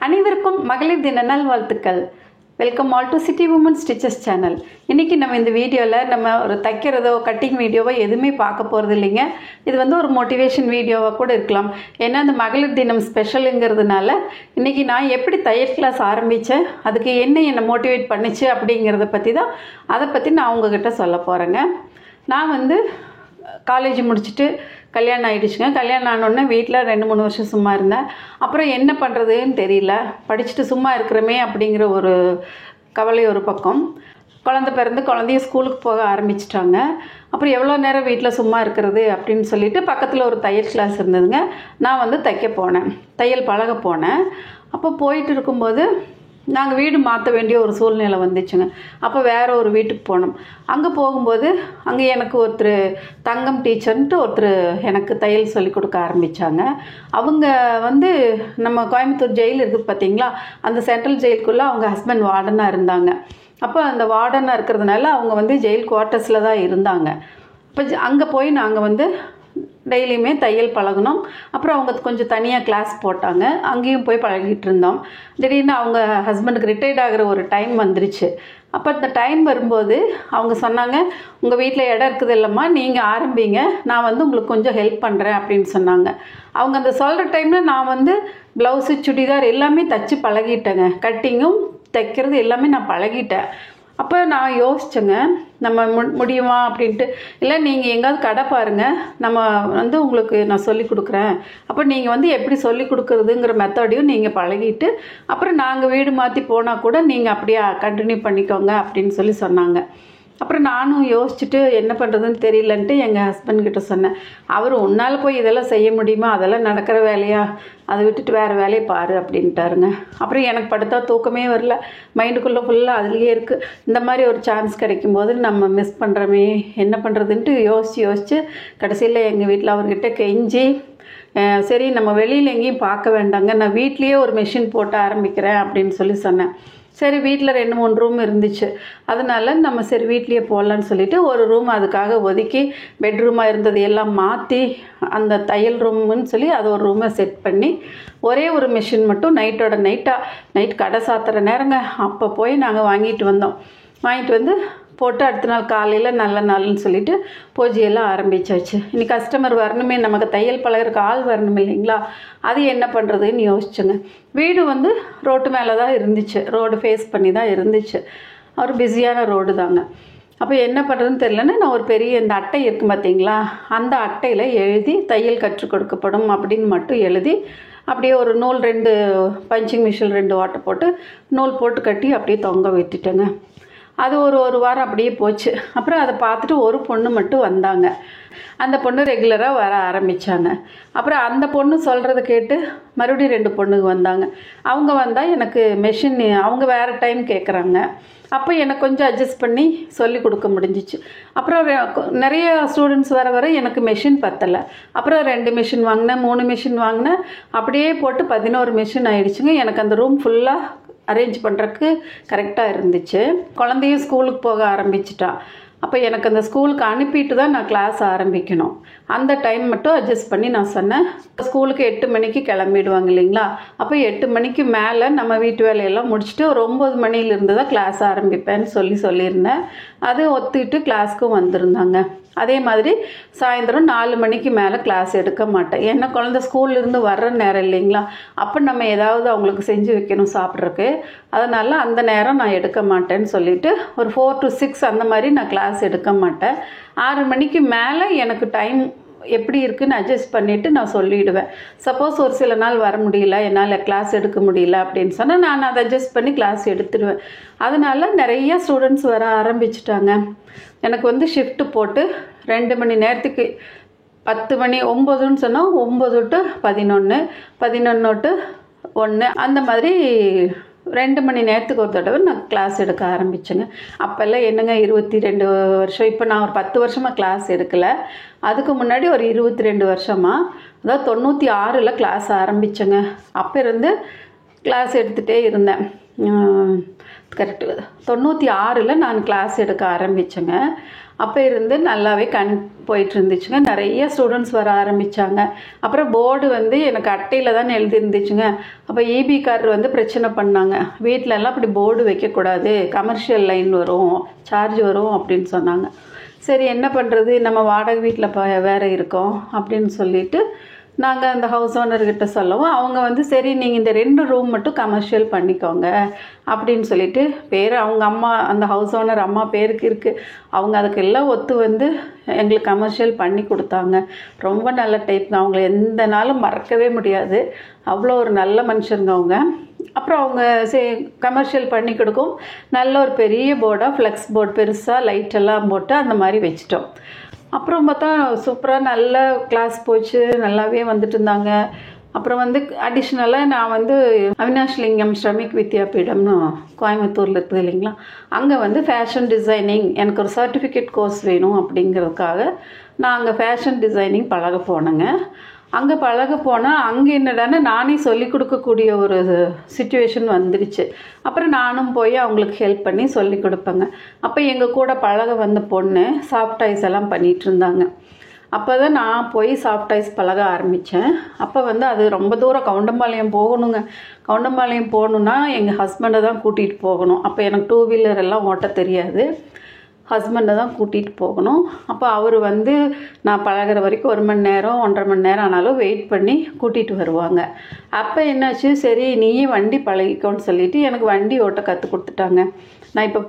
அனைவருக்கும் மகளிர் தின நல்வாழ்த்துக்கள். Welcome all to City Women Stitches channel. இன்றைக்கி நம்ம இந்த வீடியோவில் நம்ம ஒரு தைக்கிறதோ கட்டிங் வீடியோவோ எதுவுமே பார்க்க போகிறது இல்லைங்க. இது ஒரு மோட்டிவேஷன் வீடியோவாக கூட இருக்கலாம். ஏன்னா இந்த மகளிர் தினம் ஸ்பெஷலுங்கிறதுனால இன்றைக்கி நான் எப்படி தையல் கிளாஸ் ஆரம்பித்தேன், அதுக்கு என்னை மோட்டிவேட் பண்ணிச்சு அப்படிங்கிறத பற்றி தான் அதை பற்றி நான் உங்ககிட்ட சொல்ல போகிறேங்க. நான் காலேஜ் முடிச்சுட்டு கல்யாணம் ஆகிடுச்சுங்க. கல்யாணம் ஆனோடனே வீட்டில் 2-3 வருஷம் சும்மா இருந்தேன். அப்புறம் என்ன பண்ணுறதுன்னு தெரியல. படிச்சுட்டு சும்மா இருக்கிறோமே அப்படிங்கிற ஒரு கவலை ஒரு பக்கம். குழந்தை பிறந்து குழந்தைய ஸ்கூலுக்கு போக ஆரம்பிச்சிட்டாங்க. அப்புறம் எவ்வளோ நேரம் வீட்டில் சும்மா இருக்கிறது அப்படின்னு சொல்லிட்டு பக்கத்தில் ஒரு தையல் கிளாஸ் இருந்ததுங்க. நான் தைக்க போனேன், தையல் பழக போனேன். அப்போ போயிட்டு இருக்கும்போது நாங்கள் வீடு மாற்ற வேண்டிய ஒரு சூழ்நிலை வந்துச்சுங்க. அப்போ வேறு ஒரு வீட்டுக்கு போனோம். அங்கே போகும்போது அங்கே எனக்கு ஒருத்தர் தங்கம் டீச்சர்ன்ட்டு ஒருத்தர் எனக்கு தையல் சொல்லி கொடுக்க ஆரம்பித்தாங்க. அவங்க நம்ம கோயம்புத்தூர் ஜெயில் இருக்குது பார்த்தீங்களா, அந்த சென்ட்ரல் ஜெயிலுக்குள்ளே அவங்க ஹஸ்பண்ட் வார்டனாக இருந்தாங்க. அப்போ அந்த வார்டனாக இருக்கிறதுனால அவங்க ஜெயில் குவார்ட்டர்ஸில் தான் இருந்தாங்க. அப்போ அங்கே போய் நாங்கள் டெய்லியுமே தையல் பழகணும். அப்புறம் அவங்க கொஞ்சம் தனியாக கிளாஸ் போட்டாங்க, அங்கேயும் போய் பழகிட்டு இருந்தோம். திடீர்னு அவங்க ஹஸ்பண்டுக்கு ரிட்டையர்ட் ஆகிற ஒரு டைம் வந்துருச்சு. அப்போ இந்த டைம் வரும்போது அவங்க சொன்னாங்க, உங்கள் வீட்டில் இடம் இருக்குது இல்லைம்மா, நீங்கள் ஆரம்பிங்க, நான் உங்களுக்கு கொஞ்சம் ஹெல்ப் பண்ணுறேன் அப்படின்னு சொன்னாங்க. அவங்க அந்த சொல்கிற டைமில் நான் ப்ளவுஸு சுடிதார் எல்லாமே தைச்சி பழகிட்டேங்க. கட்டிங்கும் தைக்கிறது எல்லாமே நான் பழகிட்டேன். அப்போ நான் யோசித்தேங்க, நம்ம முடியுமா அப்படின்ட்டு. இல்லை, நீங்கள் எங்கேயாவது கடை பாருங்கள், நம்ம உங்களுக்கு நான் சொல்லி கொடுக்குறேன். அப்போ நீங்கள் எப்படி சொல்லி கொடுக்குறதுங்கிற மெத்தடையும் நீங்கள் பழகிட்டு அப்புறம் நாங்கள் வீடு மாற்றி போனால் கூட நீங்கள் அப்படியே கண்டினியூ பண்ணிக்கோங்க அப்படின்னு சொன்னாங்க. அப்புறம் நானும் யோசிச்சுட்டு என்ன பண்ணுறதுன்னு தெரியலன்ட்டு எங்கள் ஹஸ்பண்ட்கிட்ட சொன்னேன். அவர் உன்னால் போய் இதெல்லாம் செய்ய முடியுமா, அதெல்லாம் நடக்கிற வேலையா, அதை விட்டுட்டு வேறு வேலையை பாரு அப்படின்ட்டாருங்க. அப்புறம் எனக்கு படுத்தா தூக்கமே வரல, மைண்டுக்குள்ளே ஃபுல்லாக அதுலேயே இருக்குது. இந்த மாதிரி ஒரு சான்ஸ் கிடைக்கும்போது நம்ம மிஸ் பண்ணுறோமே, என்ன பண்ணுறதுன்ட்டு யோசித்து கடைசியில் எங்கள் வீட்டில் அவர்கிட்ட கெஞ்சி, சரி நம்ம வெளியில் எங்கேயும் பார்க்க வேண்டாங்க, நான் வீட்லேயே ஒரு மெஷின் போட்டு ஆரம்பிக்கிறேன் அப்படின்னு சொன்னேன். சரி, வீட்டில் 2-3 ரூம் இருந்துச்சு, அதனால நம்ம சரி வீட்லேயே போடலான்னு சொல்லிவிட்டு ஒரு ரூம் அதுக்காக ஒதுக்கி பெட்ரூமாக இருந்தது எல்லாம் மாற்றி அந்த தையல் ரூமுன்னு சொல்லி அது ஒரு ரூமை செட் பண்ணி ஒரே ஒரு மிஷின் மட்டும் நைட் கடை சாத்துற நேரங்க அப்போ போய் நாங்கள் வாங்கிட்டு வந்து போட்டு அடுத்த நாள் காலையில் நல்ல நாள்னு சொல்லிட்டு பூஜையெல்லாம் ஆரம்பித்தாச்சு. இனி கஸ்டமர் வரணுமே, நமக்கு தையல் பழகிறதுக்கு ஆள் வரணும் இல்லைங்களா, அது என்ன பண்ணுறதுன்னு யோசிச்சுங்க. வீடு ரோட்டு மேலே தான் இருந்துச்சு, ரோடு ஃபேஸ் பண்ணி தான் இருந்துச்சு, ஒரு பிஸியான ரோடு தாங்க. அப்போ என்ன பண்ணுறதுன்னு தெரியலன்னா நான் ஒரு பெரிய இந்த அட்டை இருக்குது பார்த்தீங்களா, அந்த அட்டையில் எழுதி தையல் கற்றுக் கொடுக்கப்படும் அப்படின்னு மட்டும் எழுதி அப்படியே ஒரு நூல் 2 பஞ்சிங் மிஷின் 2 ஓட்டை போட்டு நூல் போட்டு கட்டி அப்படியே தொங்க விட்டுட்டேங்க. அது ஒரு வாரம் அப்படியே போச்சு. அப்புறம் அதை பார்த்துட்டு ஒரு பொண்ணு மட்டும் வந்தாங்க. அந்த பொண்ணு ரெகுலராக வர ஆரம்பித்தாங்க. அப்புறம் அந்த பொண்ணு சொல்கிறத கேட்டு மறுபடியும் 2 பொண்ணுங்க வந்தாங்க. அவங்க வந்தால் எனக்கு மெஷின் அவங்க வேறு டைம் கேட்குறாங்க. அப்போ எனக்கு கொஞ்சம் அட்ஜஸ்ட் பண்ணி சொல்லி கொடுக்க முடிஞ்சிச்சு. அப்புறம் நிறைய ஸ்டூடெண்ட்ஸ் வர எனக்கு மெஷின் பத்தலை. அப்புறம் 2 மிஷின் வாங்கினேன், 3 மிஷின் வாங்கினேன், அப்படியே போட்டு 11 மிஷின் ஆகிடுச்சுங்க. எனக்கு அந்த ரூம் ஃபுல்லாக அரேஞ்ச் பண்ணுறதுக்கு கரெக்டாக இருந்துச்சு. குழந்தையும் ஸ்கூலுக்கு போக ஆரம்பிச்சிட்டா. அப்போ எனக்கு அந்த ஸ்கூலுக்கு அனுப்பிட்டு தான் நான் கிளாஸ் ஆரம்பிக்கணும். அந்த டைம் மட்டும் அட்ஜஸ்ட் பண்ணி நான் சொன்னேன், ஸ்கூலுக்கு 8 மணிக்கு கிளம்பிடுவாங்க இல்லைங்களா, அப்போ 8 மணிக்கு மேலே நம்ம வீட்டு வேலையெல்லாம் முடிச்சுட்டு ஒரு 9 மணிலேருந்து தான் கிளாஸ் ஆரம்பிப்பேன்னு சொல்லியிருந்தேன். அது ஒத்துக்கிட்டு கிளாஸ்க்கும் வந்திருந்தாங்க. அதே மாதிரி சாயந்தரம் 4 மணிக்கு மேலே கிளாஸ் எடுக்க மாட்டேன். ஏன்னா குழந்தை ஸ்கூல்லேருந்து வர்ற நேரம் இல்லைங்களா, அப்போ நம்ம ஏதாவது அவங்களுக்கு செஞ்சு வைக்கணும் சாப்பிட்றதுக்கு, அதனால் அந்த நேரம் நான் எடுக்க மாட்டேன்னு சொல்லிவிட்டு ஒரு 4 to 6 அந்த மாதிரி நான் கிளாஸ் எடுக்க மாட்டேன். 6 மணிக்கு மேலே எனக்கு டைம் எப்படி இருக்குதுன்னு அட்ஜஸ்ட் பண்ணிவிட்டு நான் சொல்லிவிடுவேன். சப்போஸ் ஒரு சில நாள் வர முடியல, என்னால் கிளாஸ் எடுக்க முடியல அப்படின்னு சொன்னால் நான் அதை அட்ஜஸ்ட் பண்ணி கிளாஸ் எடுத்துடுவேன். அதனால் நிறைய ஸ்டூடெண்ட்ஸ் வர ஆரம்பிச்சிட்டாங்க. எனக்கு ஷிஃப்ட்டு போட்டு 2 மணி நேரத்துக்கு 10 மணி 9ன்னு சொன்னால் 9 to 11, 11 to 1 அந்த மாதிரி 2 மணி நேரத்துக்கு ஒரு தடவை நான் கிளாஸ் எடுக்க ஆரம்பித்தேங்க. அப்போல்லாம் என்னங்க 22 வருஷம், இப்போ நான் ஒரு 10 வருஷமாக கிளாஸ் எடுக்கலை. அதுக்கு முன்னாடி ஒரு 22 வருஷமாக, அதாவது 96ல் கிளாஸ் ஆரம்பித்தேங்க. அப்போ இருந்து கிளாஸ் எடுத்துகிட்டே இருந்தேன். கரெக்டு 96ல் நான் கிளாஸ் எடுக்க ஆரம்பித்தேங்க. அப்போ இருந்து நல்லாவே போயிட்டு இருந்துச்சுங்க. நிறைய ஸ்டூடெண்ட்ஸ் வர ஆரம்பித்தாங்க. அப்புறம் போர்டு வந்து எனக்கு அட்டையில் தான் எழுதிருந்துச்சுங்க. அப்போ இபி கார்டு வந்து பிரச்சனை பண்ணாங்க. வீட்டிலலாம் அப்படி போர்டு வைக்கக்கூடாது, கமர்ஷியல் லைன் வரும், சார்ஜ் வரும் அப்படின்னு சொன்னாங்க. சரி என்ன பண்ணுறது, நம்ம வாடகை வீட்டில் வேறு இருக்கோம் அப்படின்னு சொல்லிட்டு நாங்கள் அந்த ஹவுஸ் ஓனர்கிட்ட சொல்லவும் அவங்க வந்து சரி நீங்கள் இந்த 2 ரூம் மட்டும் கமர்ஷியல் பண்ணிக்கோங்க அப்படின்னு சொல்லிட்டு அவங்க அம்மா, அந்த ஹவுஸ் ஓனர் அம்மா பேருக்கு இருக்குது, அவங்க அதுக்கு எல்லாம் ஒத்து வந்து எங்களுக்கு கமர்ஷியல் பண்ணி கொடுத்தாங்க. ரொம்ப நல்ல டைப்ங்க. அவங்கள எந்த நாளும் மறக்கவே முடியாது. அவ்வளோ ஒரு நல்ல மனுஷங்க அவங்க. அப்புறம் அவங்க கமர்ஷியல் பண்ணி கொடுக்கும். நல்ல ஒரு பெரிய போர்டாக ஃப்ளெக்ஸ் போர்டு பெருசாக லைட்டெல்லாம் போட்டு அந்த மாதிரி வச்சிட்டோம். அப்புறம் பார்த்தா சூப்பராக நல்ல கிளாஸ் போச்சு, நல்லாவே வந்துட்டு இருந்தாங்க. அப்புறம் வந்து அடிஷ்னலாக நான் வந்து அவினாஷ்லிங்கம் ஸ்ரமிக் வித்யாபீடம்னு கோயம்புத்தூரில் இருக்குது இல்லைங்களா, அங்கே வந்து ஃபேஷன் டிசைனிங் எனக்கு ஒரு சர்டிஃபிகேட் கோர்ஸ் வேணும் அப்படிங்கிறதுக்காக நான் அங்கே ஃபேஷன் டிசைனிங் பழக போனேங்க. அங்கே பழக போனால் அங்கே என்னடான்னு நானே சொல்லிக் கொடுக்கக்கூடிய ஒரு சிச்சுவேஷன் வந்துடுச்சு. அப்புறம் நானும் போய் அவங்களுக்கு ஹெல்ப் பண்ணி சொல்லிக் கொடுப்பேங்க. அப்போ எங்கள் கூட பழக வந்த பொண்ணு சாஃப்ட் டாய்ஸ் எல்லாம் பண்ணிகிட்டு இருந்தாங்க. அப்போ தான் நான் போய் சாஃப்ட் டாய்ஸ் பழக ஆரம்பித்தேன். அப்போ வந்து அது ரொம்ப தூரம் கவுண்டம்பாளையம் போகணுங்க. கவுண்டம்பாளையம் போகணுன்னா எங்கள் ஹஸ்பண்டை தான் கூட்டிகிட்டு போகணும். அப்போ எனக்கு 2 வீலர் எல்லாம் ஓட்ட தெரியாது, ஹஸ்பண்டை தான் கூட்டிகிட்டு போகணும். அப்போ அவர் வந்து நான் பழகிற வரைக்கும் 1 மணி நேரம் 1.5 மணி நேரம் ஆனாலும் வெயிட் பண்ணி கூட்டிகிட்டு வருவாங்க. அப்போ என்னாச்சு, சரி நீயே வண்டி பழகிக்கோன்னு சொல்லிவிட்டு எனக்கு வண்டி ஓட்ட கற்றுக் கொடுத்துட்டாங்க. நான் இப்போ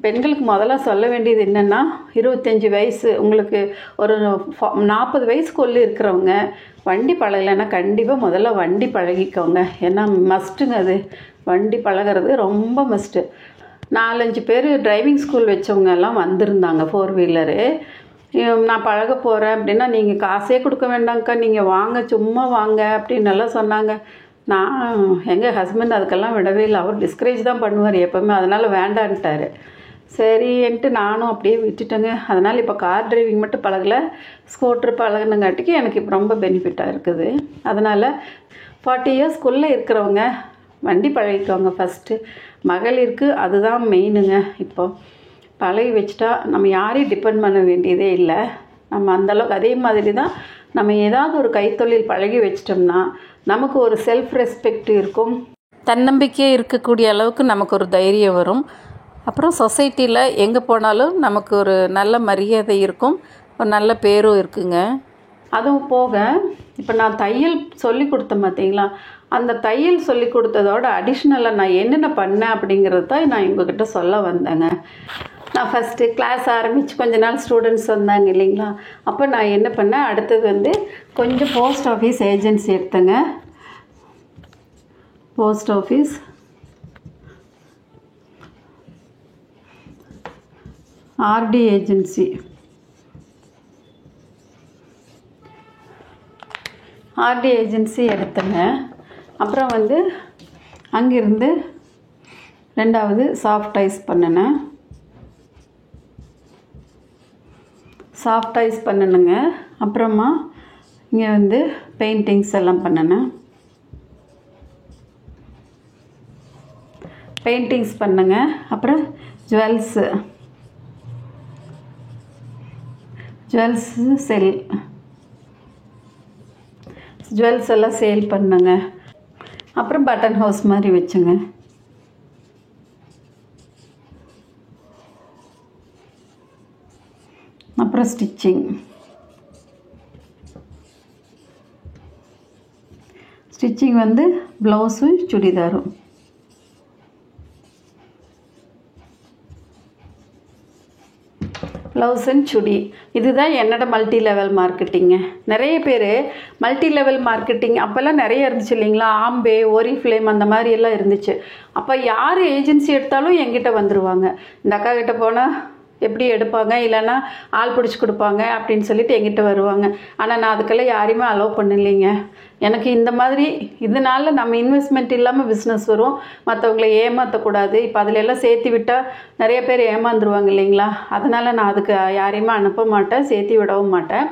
பெண்களுக்கு முதல்ல சொல்ல வேண்டியது என்னென்னா, 25 வயசு உங்களுக்கு ஒரு 40 வயசுக்குள்ளே இருக்கிறவங்க வண்டி பழகலைன்னா கண்டிப்பாக முதல்ல வண்டி பழகிக்கோங்க. ஏன்னா மஸ்ட்டுங்க, அது வண்டி பழகிறது ரொம்ப மஸ்ட்டு. 4-5 பேர் டிரைவிங் ஸ்கூல் வச்சவங்க எல்லாம் வந்திருந்தாங்க 4 வீலரு. நான் பழக போகிறேன் அப்படின்னா நீங்கள் காசே கொடுக்க வேண்டாங்க்கா, நீங்கள் வாங்க, சும்மா வாங்க அப்படின்னு எல்லாம் சொன்னாங்க. நான் எங்கள் ஹஸ்பண்ட் அதுக்கெல்லாம் விடவே இல்லை. அவர் டிஸ்கரேஜ் தான் பண்ணுவார் எப்போவுமே, அதனால் வேண்டான்ட்டார். சரின்ட்டு நானும் அப்படியே விட்டுட்டேங்க. அதனால் இப்போ கார் டிரைவிங் மட்டும் பழகலை, ஸ்கூட்ரு பழகினங்காட்டிக்கு எனக்கு இப்போ ரொம்ப பெனிஃபிட்டாக இருக்குது. அதனால் 40 இயர்ஸ்க்குள்ளே இருக்கிறவங்க வண்டி பழகிக்கோங்க ஃபஸ்ட்டு. மகளிருக்கு அதுதான் மெயினுங்க. இப்போ பழகி வச்சுட்டா நம்ம யாரையும் டிபெண்ட் பண்ண வேண்டியதே இல்லை. நம்ம அந்தளவுக்கு அதே மாதிரி தான் நம்ம ஏதாவது ஒரு கைத்தொழில் பழகி வச்சிட்டோம்னா நமக்கு ஒரு செல்ஃப் ரெஸ்பெக்ட் இருக்கும், தன்னம்பிக்கையே இருக்கக்கூடிய அளவுக்கு நமக்கு ஒரு தைரியம் வரும். அப்புறம் சொசைட்டியில் எங்கே போனாலும் நமக்கு ஒரு நல்ல மரியாதை இருக்கும், ஒரு நல்ல பேரும் இருக்குங்க. அதுவும் போக இப்போ நான் தையல் சொல்லி கொடுத்தேன் பார்த்தீங்களா, அந்த தையல் சொல்லி கொடுத்ததோட அடிஷ்னலாக நான் என்னென்ன பண்ணேன் அப்படிங்கிறது தான் நான் உங்ககிட்ட சொல்ல வந்தேங்க. நான் ஃபஸ்ட்டு கிளாஸ் ஆரம்பித்து கொஞ்ச நாள் ஸ்டூடெண்ட்ஸ் வந்தாங்க இல்லைங்களா, அப்போ நான் என்ன பண்ணேன், அடுத்தது வந்து கொஞ்சம் போஸ்ட் ஆஃபீஸ் ஏஜென்சி எடுத்தேங்க. Post office, RD agency, RD agency எடுத்தேங்க. அப்புறம் வந்து அங்கேருந்து 2வது சாஃப்ட் டாய்ஸ் பண்ணினேன். சாஃப்ட் டாய்ஸ் பண்ணணுங்க. அப்புறமா இங்கே வந்து பெயிண்டிங்ஸ் எல்லாம் பண்ணினேன். பெயிண்டிங்ஸ் பண்ணுங்க. அப்புறம் ஜுவல்ஸு செல், ஜுவல்ஸ் எல்லாம் சேல் பண்ணுங்க. அப்புறம் பட்டன் ஹவுஸ் மாதிரி வச்சுங்க. அப்புறம் ஸ்டிச்சிங் வந்து ப்ளவுஸும் சுடிதாரும். ப்ளவுஸ் அண்ட் சுடி, இதுதான் என்னோட மல்டி லெவல் மார்க்கெட்டிங்க. நிறைய பேர் மல்டி லெவல் மார்க்கெட்டிங் அப்போல்லாம் நிறைய இருந்துச்சு இல்லைங்களா, ஆம்பே, ஓரிஃப்ளேம் அந்த மாதிரி எல்லாம் இருந்துச்சு. அப்போ யார் ஏஜென்சி எடுத்தாலும் என்கிட்ட வந்துடுவாங்க. இந்த அக்கா கிட்ட போனால் எப்படி எடுப்பாங்க, இல்லைன்னா ஆள் பிடிச்சி கொடுப்பாங்க அப்படின்னு சொல்லிட்டு என்கிட்ட வருவாங்க. ஆனால் நான் அதுக்கெல்லாம் யாரையுமே அலோவ் பண்ணலைங்க. எனக்கு இந்த மாதிரி இதனால் நம்ம இன்வெஸ்ட்மெண்ட் இல்லாமல் பிஸ்னஸ் வரும், மற்றவங்களை ஏமாற்றக்கூடாது. இப்போ அதில் எல்லாம் சேர்த்து விட்டால் நிறைய பேர் ஏமாந்துருவாங்க இல்லைங்களா, அதனால் நான் அதுக்கு யாரையுமே அனுப்ப மாட்டேன், சேர்த்து விடவும் மாட்டேன்.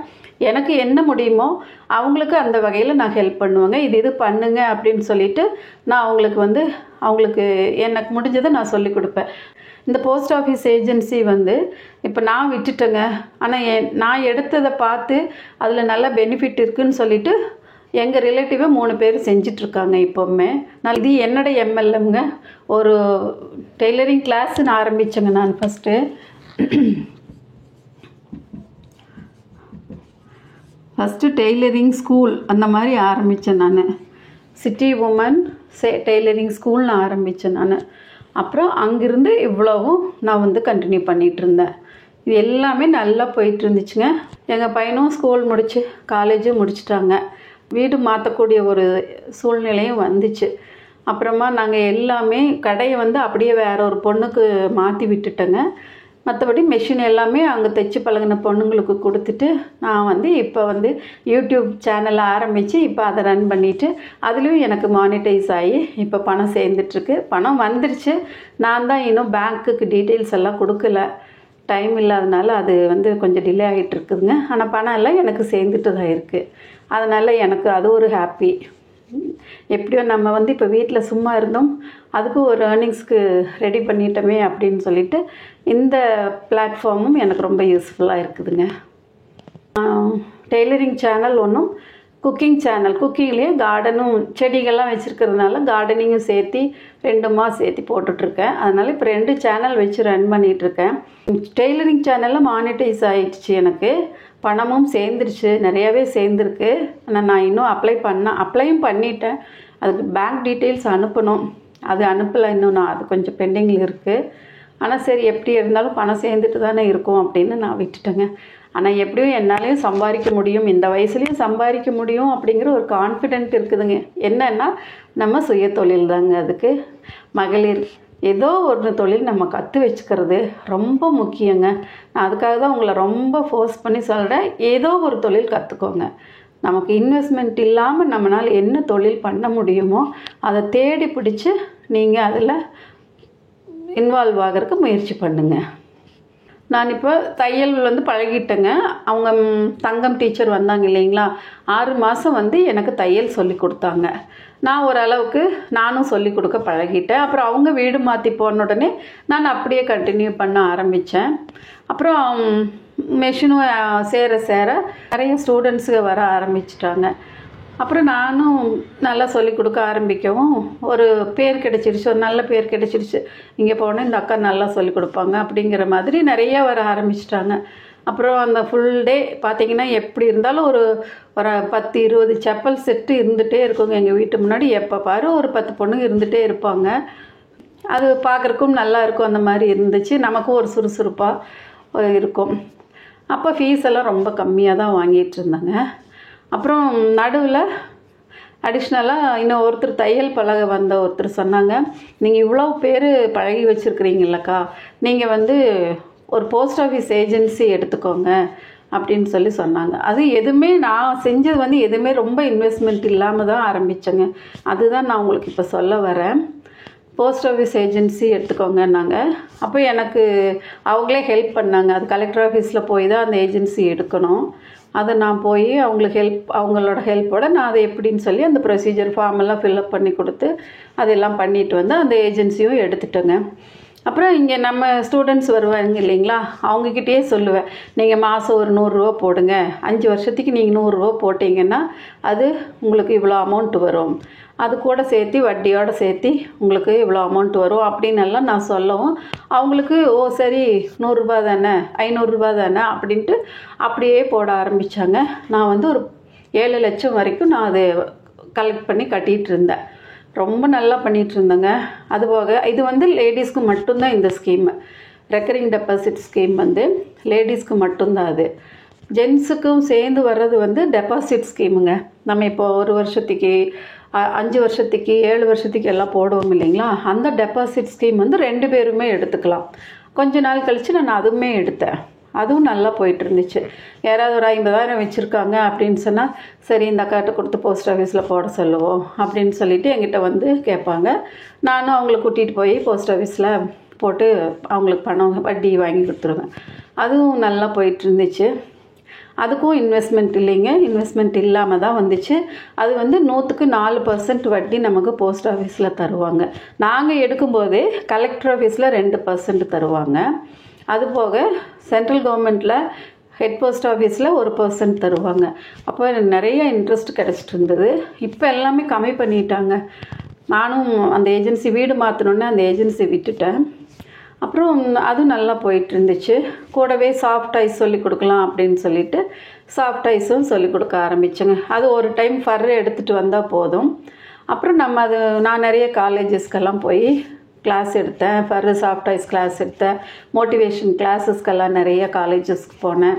எனக்கு என்ன முடியுமோ அவங்களுக்கு அந்த வகையில் நான் ஹெல்ப் பண்ணுவேங்க. இது பண்ணுங்க அப்படின்னு சொல்லிட்டு நான் அவங்களுக்கு எனக்கு முடிஞ்சதை நான் சொல்லி கொடுப்பேன். இந்த போஸ்ட் ஆஃபீஸ் ஏஜென்சி இப்போ நான் விட்டுட்டேங்க. ஆனால் நான் எடுத்ததை பார்த்து அதில் நல்ல பெனிஃபிட் இருக்குதுன்னு சொல்லிட்டு எங்கள் ரிலேட்டிவே 3 பேர் செஞ்சிட்ருக்காங்க இப்போவுமே. நான் இது என்னோட எம்எல்எம்ங்க. ஒரு டெய்லரிங் கிளாஸ்ன்னு ஆரம்பித்தேங்க நான் ஃபஸ்ட்டு டெய்லரிங் ஸ்கூல் அந்த மாதிரி ஆரம்பித்தேன் நான். சிட்டி உமன் டெய்லரிங் ஸ்கூல்னு ஆரம்பித்தேன் நான். அப்புறம் அங்கேருந்து இவ்வளவும் நான் கண்டினியூ பண்ணிகிட்ருந்தேன். இது எல்லாமே நல்லா போயிட்டு இருந்துச்சுங்க. எங்கள் பையனும் ஸ்கூல் முடித்து காலேஜும் முடிச்சிட்டாங்க. வீடு மாற்றக்கூடிய ஒரு சூழ்நிலையும் வந்துச்சு. அப்புறமா நாங்கள் எல்லாமே கடையை அப்படியே வேற ஒரு பொண்ணுக்கு மாற்றி விட்டுட்டேங்க. மற்றபடி மெஷின் எல்லாமே அங்கே தைச்சி பழகின பொண்ணுங்களுக்கு கொடுத்துட்டு நான் இப்போ யூடியூப் சேனல் ஆரம்பித்து இப்போ அதை ரன் பண்ணிவிட்டு அதுலேயும் எனக்கு மானிட்டைஸ் ஆகி இப்போ பணம் சேர்ந்துட்டுருக்கு. பணம் வந்துருச்சு. நான் தான் இன்னும் பேங்க்குக்கு டீட்டெயில்ஸ் எல்லாம் கொடுக்கல, டைம் இல்லாதனால அது கொஞ்சம் டிலே ஆகிட்டு இருக்குதுங்க. ஆனால் பணம் எல்லாம் எனக்கு சேர்ந்துட்டு தான் இருக்குது. அதனால் எனக்கு அது ஒரு ஹாப்பி. எப்படியோ நம்ம இப்போ வீட்டில் சும்மா இருந்தோம், அதுக்கு ஒரு ஏர்னிங்ஸ்க்கு ரெடி பண்ணிட்டோமே அப்படின்னு சொல்லிட்டு இந்த பிளாட்ஃபார்மும் எனக்கு ரொம்ப யூஸ்ஃபுல்லாக இருக்குதுங்க. டெய்லரிங் சேனல் ஒன்றும், குக்கிங் சேனல், குக்கிங்லேயே கார்டனும் செடிகள்லாம் வச்சுருக்கிறதுனால கார்டனிங்கும் சேர்த்து 2 சேர்த்து போட்டுட்ருக்கேன். அதனால் இப்போ 2 சேனல் வச்சு ரன் பண்ணிகிட்ருக்கேன். டெய்லரிங் சேனலில் மானிட்டைஸ் ஆகிடுச்சு. எனக்கு பணமும் சேர்ந்துருச்சு, நிறையாவே சேர்ந்துருக்கு. ஆனால் நான் இன்னும் அப்ளையும் பண்ணிட்டேன். அதுக்கு பேங்க் டீட்டெயில்ஸ் அனுப்பணும், அது அனுப்பலை இன்னும். நான் அது கொஞ்சம் பெண்டிங்கில் இருக்குது. ஆனால் சரி, எப்படி இருந்தாலும் பணம் சேர்ந்துட்டு தானே இருக்கும் அப்படின்னு நான் விட்டுட்டேங்க. ஆனால் எப்படியும் என்னாலையும் சம்பாதிக்க முடியும், இந்த வயசுலேயும் சம்பாதிக்க முடியும் அப்படிங்கிற ஒரு கான்ஃபிடென்ட் இருக்குதுங்க. என்னென்னா நம்ம சுய தொழில் தாங்க. அதுக்கு மகளிர் ஏதோ ஒரு தொழில் நம்ம கற்று வச்சுக்கிறது ரொம்ப முக்கியங்க. நான் அதுக்காக தான் உங்களை ரொம்ப ஃபோர்ஸ் பண்ணி சொல்கிறேன், ஏதோ ஒரு தொழில் கற்றுக்கோங்க. நமக்கு இன்வெஸ்ட்மெண்ட் இல்லாமல் நம்மளால் என்ன தொழில் பண்ண முடியுமோ அதை தேடி பிடிச்சி நீங்கள் அதில் இன்வால்வ் ஆகிறதுக்கு முயற்சி பண்ணுங்கள். நான் இப்போ தையல் பழகிட்டேங்க. அவங்க தங்கம் டீச்சர் வந்தாங்க இல்லைங்களா, 6 மாதம் எனக்கு தையல் சொல்லி கொடுத்தாங்க. நான் ஓரளவுக்கு நானும் சொல்லி கொடுக்க பழகிட்டேன். அப்புறம் அவங்க வீடு மாற்றி போன உடனே நான் அப்படியே கண்டினியூ பண்ண ஆரம்பித்தேன். அப்புறம் மெஷினும் சேர நிறைய ஸ்டூடெண்ட்ஸுங்க வர ஆரம்பிச்சிட்டாங்க. அப்புறம் நானும் நல்லா சொல்லி கொடுக்க ஆரம்பிக்கவும் ஒரு பேர் கிடச்சிருச்சு, ஒரு நல்ல பேர் கிடச்சிருச்சு. இங்கே போனால் இந்த அக்கா நல்லா சொல்லி கொடுப்பாங்க அப்படிங்கிற மாதிரி நிறையா வர ஆரம்பிச்சிட்டாங்க. அப்புறம் அந்த ஃபுல் டே பார்த்திங்கன்னா எப்படி இருந்தாலும் ஒரு 10-20 செப்பல் செட்டு இருந்துகிட்டே இருக்குங்க எங்கள் வீட்டு முன்னாடி. எப்போ பாரு ஒரு 10 பொண்ணுங்க இருந்துகிட்டே இருப்பாங்க. அது பார்க்குறக்கும் நல்லா இருக்கும். அந்த மாதிரி இருந்துச்சு, நமக்கும் ஒரு சுறுசுறுப்பாக இருக்கும். அப்போ ஃபீஸ் எல்லாம் ரொம்ப கம்மியாக தான் வாங்கிட்டு இருந்தாங்க. அப்புறம் நடுவில் அடிஷ்னலாக இன்னும் ஒருத்தர் தையல் பழக வந்த ஒருத்தர் சொன்னாங்க, நீங்கள் இவ்வளோ பேர் பழகி வச்சுருக்கிறீங்களக்கா, நீங்கள் ஒரு போஸ்ட் ஆஃபீஸ் ஏஜென்சி எடுத்துக்கோங்க அப்படின்னு சொன்னாங்க. அது எதுவுமே நான் செஞ்சது எதுவுமே ரொம்ப இன்வெஸ்ட்மெண்ட் இல்லாமல் தான் ஆரம்பித்தேங்க. அதுதான் நான் உங்களுக்கு இப்போ சொல்ல வரேன். போஸ்ட் ஆஃபீஸ் ஏஜென்சி எடுத்துக்கோங்கன்னாங்க. அப்போ எனக்கு அவங்களே ஹெல்ப் பண்ணாங்க. அது கலெக்டர் ஆஃபீஸில் போய் தான் அந்த ஏஜென்சி எடுக்கணும். அதை நான் போய் அவங்களோட ஹெல்ப்போடு நான் அதை எப்படின்னு சொல்லி அந்த ப்ரொசீஜர் ஃபார்மெல்லாம் ஃபில்அப் பண்ணி கொடுத்து அதெல்லாம் பண்ணிட்டு அந்த ஏஜென்சியும் எடுத்துட்டேங்க. அப்புறம் இங்கே நம்ம ஸ்டூடெண்ட்ஸ் வருவாங்க இல்லைங்களா, அவங்கக்கிட்டே சொல்லுவேன், நீங்கள் மாதம் ஒரு 100 ரூபா போடுங்க, 5 வருஷத்துக்கு நீங்கள் 100 ரூபா போட்டிங்கன்னா அது உங்களுக்கு இவ்வளோ அமௌண்ட் வரும், அது கூட சேர்த்து வட்டியோடு சேர்த்து உங்களுக்கு இவ்வளோ அமௌண்ட் வரும் அப்படின்னு எல்லாம் நான் சொல்லவும் அவங்களுக்கு ஓ சரி 100 ரூபா தானே 500 ரூபா தானே அப்படின்ட்டு அப்படியே போட ஆரம்பித்தாங்க. நான் ஒரு 7 லட்சம் வரைக்கும் நான் அதை கலெக்ட் பண்ணி கட்டிகிட்டு இருந்தேன். ரொம்ப நல்லா பண்ணிகிட்டு இருந்தேங்க. அதுபோக இது லேடிஸ்க்கு மட்டும்தான் இந்த ஸ்கீமு. ரெக்கரிங் டெபாசிட் ஸ்கீம் லேடிஸ்க்கு மட்டும்தான். அது ஜென்ஸுக்கும் சேர்ந்து வர்றது டெபாசிட் ஸ்கீமுங்க. நம்ம இப்போ 1 வருஷத்துக்கு 5 வருஷத்துக்கு 7 வருஷத்துக்கு எல்லாம் போடுவோம் இல்லைங்களா, அந்த டெபாசிட் ஸ்கீம் 2 பேருமே எடுத்துக்கலாம். கொஞ்ச நாள் கழித்து நான் அதுவுமே எடுத்தேன். அதுவும் நல்லா போயிட்டு இருந்துச்சு. யாராவது ஒரு 50,000 வச்சுருக்காங்க அப்படின்னு சொன்னால் சரி இந்த அக்காட்ட கொடுத்து போஸ்ட் ஆஃபீஸில் போட சொல்லுவோம் அப்படின்னு சொல்லிவிட்டு என்கிட்ட கேட்பாங்க. நானும் அவங்கள கூட்டிகிட்டு போய் போஸ்ட் ஆஃபீஸில் போட்டு அவங்களுக்கு பணம் வட்டி வாங்கி கொடுத்துருவேன். அதுவும் நல்லா போயிட்டு இருந்துச்சு. அதுக்கும் இன்வெஸ்ட்மெண்ட் இல்லைங்க, இன்வெஸ்ட்மெண்ட் இல்லாமல் தான் வந்துச்சு. அது வந்து 100க்கு 4% வட்டி நமக்கு போஸ்ட் ஆஃபீஸில் தருவாங்க. நாங்கள் எடுக்கும்போதே கலெக்டர் ஆஃபீஸில் 2% தருவாங்க. அதுபோக சென்ட்ரல் கவர்மெண்ட்டில் ஹெட் போஸ்ட் ஆஃபீஸில் 1% தருவாங்க. அப்போ எனக்கு நிறைய இன்ட்ரெஸ்ட் கிடச்சிட்டு இருந்தது. இப்போ எல்லாமே கம்மி பண்ணிட்டாங்க. நானும் அந்த ஏஜென்சி வீடு மாற்றணுன்னு அந்த ஏஜென்சி விட்டுட்டேன். அப்புறம் அது நல்லா போயிட்டு இருந்துச்சு. கூடவே சாஃப்ட் ஐஸ் சொல்லி கொடுக்கலாம் அப்படின்னு சொல்லிட்டு சாஃப்ட் ஐஸும் சொல்லிக் கொடுக்க ஆரம்பித்தேங்க. அது ஒரு டைம் ஃபர் எடுத்துகிட்டு வந்தால் போதும். அப்புறம் நான் நிறைய காலேஜஸ்க்கெல்லாம் போய் கிளாஸ் எடுத்தேன். ஃபர் சாஃப்ட் ஐஸ் கிளாஸ் எடுத்தேன். மோட்டிவேஷன் கிளாஸஸ்க்கெல்லாம் நிறைய காலேஜஸ்க்கு போனேன்.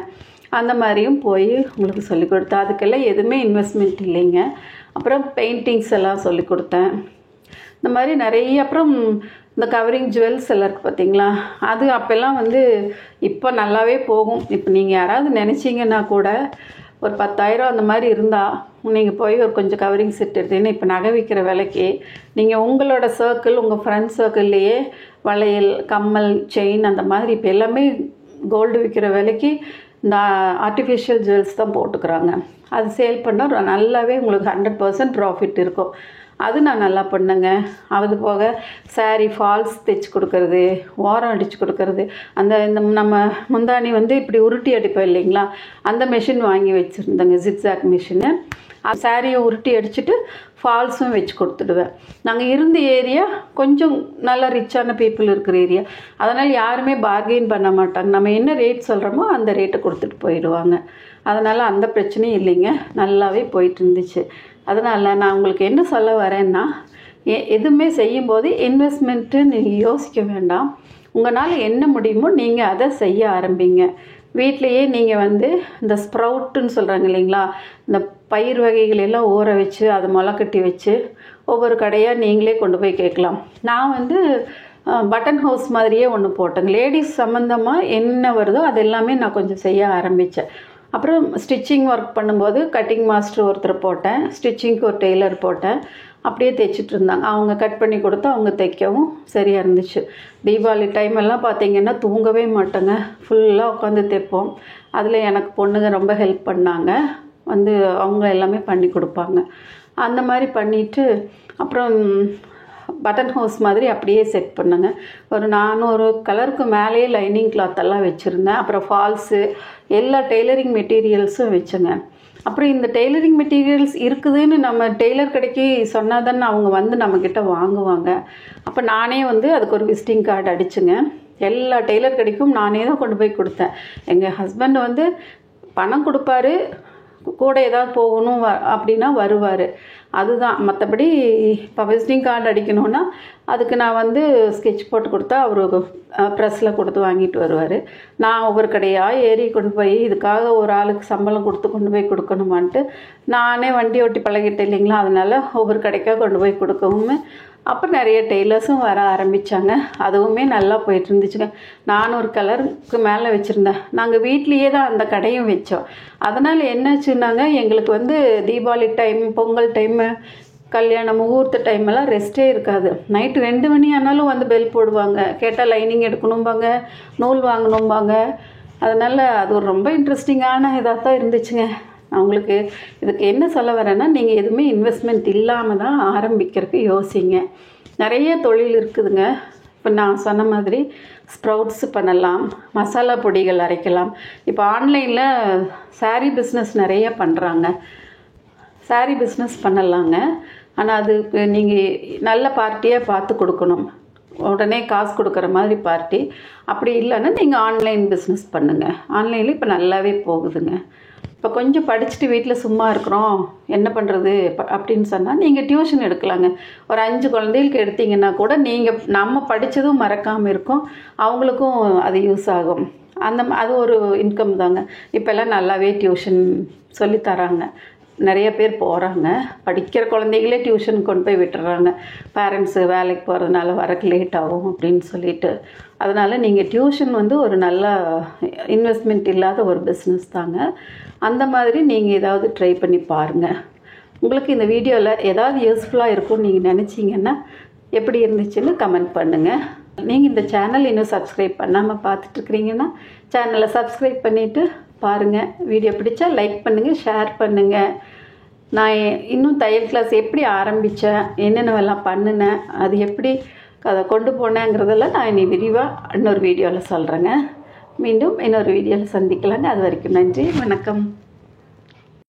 அந்த மாதிரியும் போய் உங்களுக்கு சொல்லிக் கொடுத்தேன். அதுக்கெல்லாம் எதுவுமே இன்வெஸ்ட்மெண்ட் இல்லைங்க. அப்புறம் பெயிண்டிங்ஸ் எல்லாம் சொல்லிக் கொடுத்தேன். இந்த மாதிரி நிறைய. அப்புறம் இந்த கவரிங் ஜுவல்ஸ் எல்லாம் இருக்குது பார்த்தீங்களா, அது அப்போல்லாம் வந்து இப்போ நல்லாவே போகும். இப்போ நீங்கள் யாராவது நினச்சிங்கன்னா கூட ஒரு 10,000 அந்த மாதிரி இருந்தால் நீங்கள் போய் ஒரு கொஞ்சம் கவரிங் செட் எடுத்தீங்கன்னா இப்போ நகை விற்கிற விலைக்கு நீங்கள் உங்களோட சர்க்கிள், உங்கள் ஃப்ரெண்ட்ஸ் சர்க்கிள்லேயே வளையல், கம்மல், செயின் அந்த மாதிரி இப்போ எல்லாமே கோல்டு விற்கிற விலைக்கு இந்த ஆர்டிஃபிஷியல் ஜுவல்ஸ் தான் போட்டுக்கிறாங்க. அது சேல் பண்ணால் நல்லாவே உங்களுக்கு 100% ப்ராஃபிட் இருக்கும். அது நான் நல்லா பண்ணேங்க. அது போக சாரீ ஃபால்ஸ் தைச்சி கொடுக்கறது, ஓரம் அடித்து கொடுக்கறது. இந்த நம்ம முந்தானி வந்து இப்படி உருட்டி அடிப்போம் இல்லைங்களா, அந்த மிஷின் வாங்கி வச்சுருந்தேங்க, ஜிக்ஸாக் மிஷினு. சாரியை உருட்டி அடிச்சுட்டு ஃபால்ஸும் வச்சு கொடுத்துடுவேன். நாங்கள் இருந்த ஏரியா கொஞ்சம் நல்லா ரிச்சான பீப்புள் இருக்கிற ஏரியா. அதனால் யாருமே பார்கெயின் பண்ண மாட்டாங்க. நம்ம என்ன ரேட் சொல்கிறோமோ அந்த ரேட்டை கொடுத்துட்டு போயிடுவாங்க. அதனால் அந்த பிரச்சனையும் இல்லைங்க, நல்லாவே போயிட்டு இருந்துச்சு. அதனால் நான் உங்களுக்கு என்ன சொல்ல வரேன்னா, எதுவுமே செய்யும்போது இன்வெஸ்ட்மெண்ட்டு நீங்கள் யோசிக்க வேண்டாம். உங்களால் என்ன முடியுமோ நீங்கள் அதை செய்ய ஆரம்பிங்க. வீட்லேயே நீங்கள் வந்து இந்த ஸ்ப்ரவுட்டுன்னு சொல்கிறாங்க இல்லைங்களா, இந்த பயிர் வகைகள் எல்லாம் ஊற வச்சு அதை முளைக்கட்டி வச்சு ஒவ்வொரு கடையாக நீங்களே கொண்டு போய் கேட்கலாம். நான் வந்து பட்டன் ஹவுஸ் மாதிரியே ஒன்று போட்டேங்க. லேடிஸ் சம்மந்தமாக என்ன வருதோ அது எல்லாமே நான் கொஞ்சம் செய்ய ஆரம்பித்தேன். அப்புறம் ஸ்டிச்சிங் ஒர்க் பண்ணும்போது கட்டிங் மாஸ்டர் ஒருத்தர் போட்டேன், ஸ்டிச்சிங்க்கு ஒரு டெய்லர் போட்டேன். அப்படியே தைச்சிட்டு இருந்தாங்க. அவங்க கட் பண்ணி கொடுத்து அவங்க தைக்கவும் சரியாக இருந்துச்சு. தீபாவளி டைம் எல்லாம் பார்த்திங்கன்னா தூங்கவே மாட்டேங்க, ஃபுல்லாக உட்காந்து தைப்போம். அதில் எனக்கு பொண்ணுங்க ரொம்ப ஹெல்ப் பண்ணாங்க. வந்து அவங்க எல்லாமே பண்ணி கொடுப்பாங்க. அந்த மாதிரி பண்ணிவிட்டு அப்புறம் பட்டன் ஹவுஸ் மாதிரி அப்படியே செட் பண்ணுங்க. ஒரு 400 கலருக்கு மேலேயே லைனிங் கிளாத்தெல்லாம் வச்சுருந்தேன். அப்புறம் ஃபால்ஸு எல்லா டெய்லரிங் மெட்டீரியல்ஸும் வச்சுங்க. அப்புறம் இந்த டெய்லரிங் மெட்டீரியல்ஸ் இருக்குதுன்னு நம்ம டெய்லர் கடைக்கு சொன்னால் தானே அவங்க வந்து நம்மக்கிட்ட வாங்குவாங்க. அப்போ நானே வந்து அதுக்கு ஒரு விசிட்டிங் கார்டு அடிச்சுங்க. எல்லா டெய்லர் கடைக்கும் நானே தான் கொண்டு போய் கொடுத்தேன். எங்கள் ஹஸ்பண்ட் வந்து பணம் கொடுப்பாரு, கூட ஏதாவது போகணும் அப்படின்னா வருவார். அதுதான். மற்றபடி இப்போ விசிட்டிங் கார்டு அடிக்கணுன்னா அதுக்கு நான் வந்து ஸ்கெட்ச் போட்டு கொடுத்தா அவர் ப்ரெஸ்ஸில் கொடுத்து வாங்கிட்டு வருவார். நான் ஒவ்வொரு கடையாக ஏறி கொண்டு போய் இதுக்காக ஒரு ஆளுக்கு சம்பளம் கொடுத்து கொண்டு போய் கொடுக்கணுமான்ட்டு நானே வண்டி ஓட்டி பழகிட்டேன் இல்லைங்களா, அதனால் ஒவ்வொரு கடைக்காக கொண்டு போய் கொடுக்கவும் அப்போ நிறைய டெய்லர்ஸும் வர ஆரம்பித்தாங்க. அதுவுமே நல்லா போயிட்டு இருந்துச்சுங்க. 400 கலருக்கு மேலே வச்சுருந்தேன். நாங்கள் வீட்லேயே தான் அந்த கடையும் வச்சோம். அதனால் என்னாச்சுன்னாங்க, எங்களுக்கு வந்து தீபாவளி டைம், பொங்கல் டைமு, கல்யாணம், முகூர்த்த டைமெல்லாம் ரெஸ்ட்டே இருக்காது. நைட்டு 2 மணி ஆனாலும் வந்து பெல் போடுவாங்க. கேட்டால் லைனிங் எடுக்கணும்பாங்க, நூல் வாங்கணும்பாங்க. அதனால் அது ஒரு ரொம்ப இன்ட்ரெஸ்டிங்கான இதாக தான் இருந்துச்சுங்க. நான் உங்களுக்கு இதுக்கு என்ன சொல்ல வரேன்னா, நீங்கள் எதுவுமே இன்வெஸ்ட்மெண்ட் இல்லாமல் தான் ஆரம்பிக்கிறதுக்கு யோசிங்க. நிறைய தொழில் இருக்குதுங்க. இப்போ நான் சொன்ன மாதிரி ஸ்ப்ரவுட்ஸ் பண்ணலாம், மசாலா பொடிகள் அரைக்கலாம். இப்போ ஆன்லைனில் சாரீ பிஸ்னஸ் நிறைய பண்ணுறாங்க. சாரீ பிஸ்னஸ் பண்ணலாங்க. ஆனால் அதுக்கு நீங்கள் நல்ல பார்ட்டியாக பார்த்து கொடுக்கணும். உடனே காசு கொடுக்குற மாதிரி பார்ட்டி. அப்படி இல்லைன்னா நீங்கள் ஆன்லைன் பிஸ்னஸ் பண்ணுங்கள். ஆன்லைனில் இப்போ நல்லாவே போகுதுங்க. இப்போ கொஞ்சம் படிச்சுட்டு வீட்டில் சும்மா இருக்கிறோம், என்ன பண்ணுறது அப்படின்னு சொன்னால் நீங்கள் டியூஷன் எடுக்கலாங்க. ஒரு 5 குழந்தைகளுக்கு எடுத்திங்கன்னா கூட நீங்கள் நம்ம படித்ததும் மறக்காமல் இருக்கும், அவங்களுக்கும் அது யூஸ் ஆகும். அது ஒரு இன்கம் தாங்க. இப்போல்லாம் நல்லாவே டியூஷன் சொல்லித்தராங்க. நிறைய பேர் போகிறாங்க. படிக்கிற குழந்தைகளே டியூஷன் கொண்டு போய் விட்டுறாங்க. பேரண்ட்ஸு வேலைக்கு போகிறதுனால வரக்கு லேட் ஆகும் அப்படின்னு சொல்லிட்டு. அதனால் நீங்கள் டியூஷன் வந்து ஒரு நல்ல இன்வெஸ்ட்மெண்ட் இல்லாத ஒரு பிஸ்னஸ் தாங்க. அந்த மாதிரி நீங்கள் ஏதாவது ட்ரை பண்ணி பாருங்கள். உங்களுக்கு இந்த வீடியோவில் ஏதாவது யூஸ்ஃபுல்லாக இருக்கும்னு நீங்கள் நினச்சிங்கன்னா எப்படி இருந்துச்சுன்னு கமெண்ட் பண்ணுங்கள். நீங்கள் இந்த சேனல் இன்னும் சப்ஸ்கிரைப் பண்ணாமல் பார்த்துட்ருக்கிறீங்கன்னா சேனலை சப்ஸ்கிரைப் பண்ணிவிட்டு பாருங்கள். வீடியோ பிடிச்சா லைக் பண்ணுங்கள், ஷேர் பண்ணுங்கள். நான் இன்னும் தையல் கிளாஸ் எப்படி ஆரம்பித்தேன், என்னென்னவெல்லாம் பண்ணினேன், அது எப்படி அதை கொண்டு போனேங்கிறதெல்லாம் நான் இனி விரிவாக இன்னொரு வீடியோவில் சொல்கிறேங்க. மீண்டும் இன்னொரு வீடியோவில் சந்திக்கலாங்க. அது வரைக்கும் நன்றி, வணக்கம்.